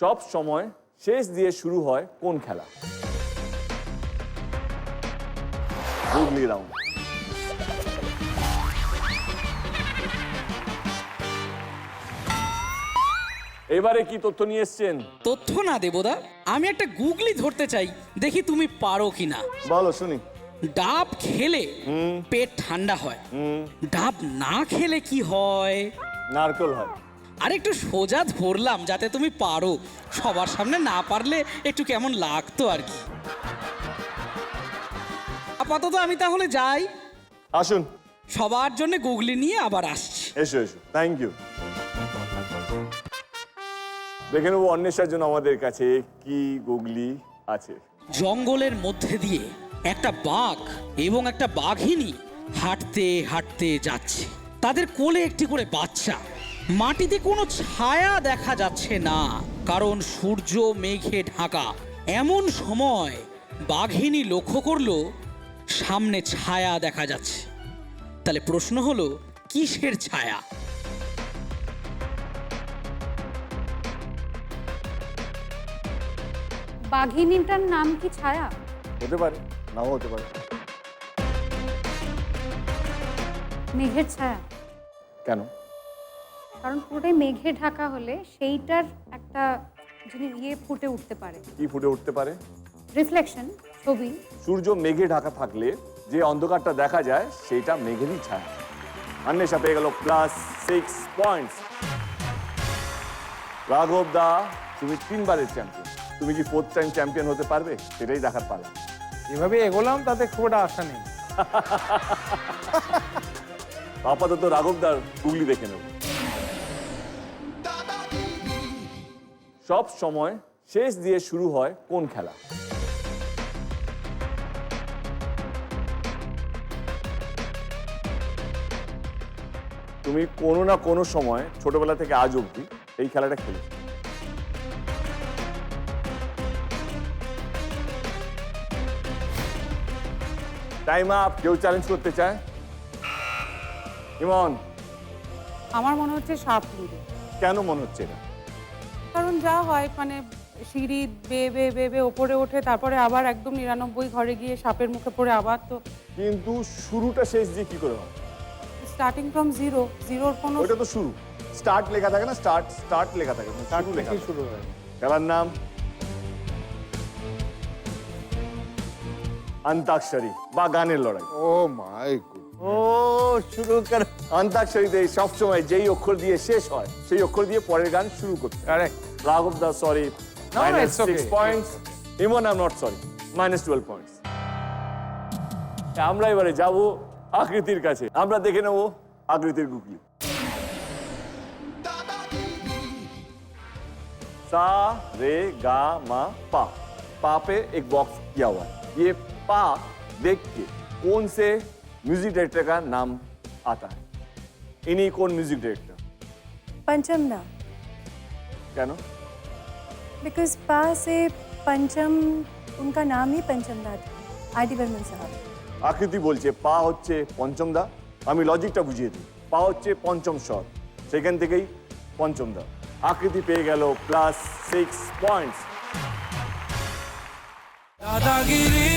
সব সময় শেষ দিয়ে শুরু হয় কোন খেলা? গুগলি রাউন্ড। এবারে কি তথ্য নিয়ে এসছেন? তথ্য না দেবদা, আমি একটা গুগলি ধরতে চাই, দেখি তুমি পারো কিনা। বলো শুনি। ডাব খেলে পেট ঠান্ডা হয়, ডাব না খেলে কি হয়? নারকেল হয়। আর একটু সোজা ধরলাম যাতে তুমি পারো, সবার সামনে না পারলে একটু কেমন লাগতো আর কি। আপাতত আমি তাহলে যাই, আসুন। সবার জন্য গুগলি নিয়ে আবার আসছি। এসো এসো, থ্যাংক ইউ। দেখে নেবো অন্বেষার জন্য আমাদের কাছে কি গুগলি আছে। জঙ্গলের মধ্যে দিয়ে একটা বাঘ এবং একটা বাঘিনী হাঁটতে হাঁটতে যাচ্ছে। তাদের কোলে একটি করে বাচ্চা। মাটিতে কোনো ছায়া দেখা যাচ্ছে না, কারণ সূর্য মেঘে ঢাকা। এমন সময় বাঘিনী লক্ষ্য করলো সামনে ছায়া দেখা যাচ্ছে। তাহলে প্রশ্ন হলো, কিসের ছায়া? বাঘিনীটার নাম কি ছায়া? হতে পারে, নাও হতে পারে। মেঘের ছায়া। কেন? কারণ পুরোটাই মেঘে ঢাকা হলে সেইটার একটা ফুটে উঠতে পারে। কি ফুটে উঠতে পারে? রিফ্লেকশন, ছবি। সূর্য মেঘে ঢাকা থাকলে যে অন্ধকারটা দেখা যায় সেটা মেঘেরই ছায়া। অন্বেষা পেয়ে গেল +6 পয়েন্টস। রাঘব দা, তুমি 3 বারের চ্যাম্পিয়ন। তুমি কি 4th টাইম চ্যাম্পিয়ন হতে পারবে? সেটাই দেখার পালা। এভাবে এগোলাম তাতে খুব একটা আশা নেই। আপাতত রাঘব দার গুগলি দেখে নেব। সব সময় শেষ দিয়ে শুরু হয় কোন খেলা? তুমি কোনো না কোনো সময় ছোটবেলা থেকে আজ অবধি এই খেলাটা খেলেছো। Time up. কেউ চ্যালেঞ্জ করতে চায়? ইমন, আমার মনে হচ্ছে সাপ লুডো। কেন মনে হচ্ছে এটা? কারণ যা হয় মানে সিঁড়ি বেয়ে বেয়ে বেয়ে বেয়ে ওপরে ওঠে, তারপরে আবার একদম 99 ঘরে গিয়ে সাপের মুখে পড়ে আবার, তো কিন্তু শুরুটা শেষ দিয়ে কি করে হয়? স্টার্টিং ফ্রম জিরো, জিরোর কোনো ওটা তো শুরু। স্টার্ট লেখা থাকে না, স্টার্ট লেখা থাকে না, তার শুরু লেখা থেকেই থাকে। শুরু হয়। খেলার নাম অন্তাক্ষরী বা গানের লড়াই। ও মাই গড। ও শুরু কর। অন্তাক্ষরীতে সবসময় যেই অক্ষর দিয়ে শেষ হয় সেই অক্ষর দিয়ে পরের গান শুরু করতে। কারেক্ট। রাঘব দা sorry, No, it's -6 okay. Points. Imon, I am not sorry, -12 points. আমরা এবারে যাব আকৃতির কাছে। আমরা দেখে নেব আকৃতির গুগলি। सा रे गा मा पा। पा पे एक बॉक्स किया हुआ है। ये पा देख के कौन से म्यूजिक डायरेक्टर का नाम आता है? इन्हीं कौन म्यूजिक डायरेक्टर? पंचम दा, क्या नो? बिकॉज पा से पंचम, उनका नाम ही पंचम दा था, आर.डी. बर्मन साहब। আকৃতি বলছে পা হচ্ছে পঞ্চম দা। আমি লজিকটা বুঝিয়ে দিই। পা হচ্ছে পঞ্চম স্বর, সেখান থেকেই পঞ্চম দা। আকৃতি পেয়ে গেল +6 পয়েন্টস। দাদাগিরি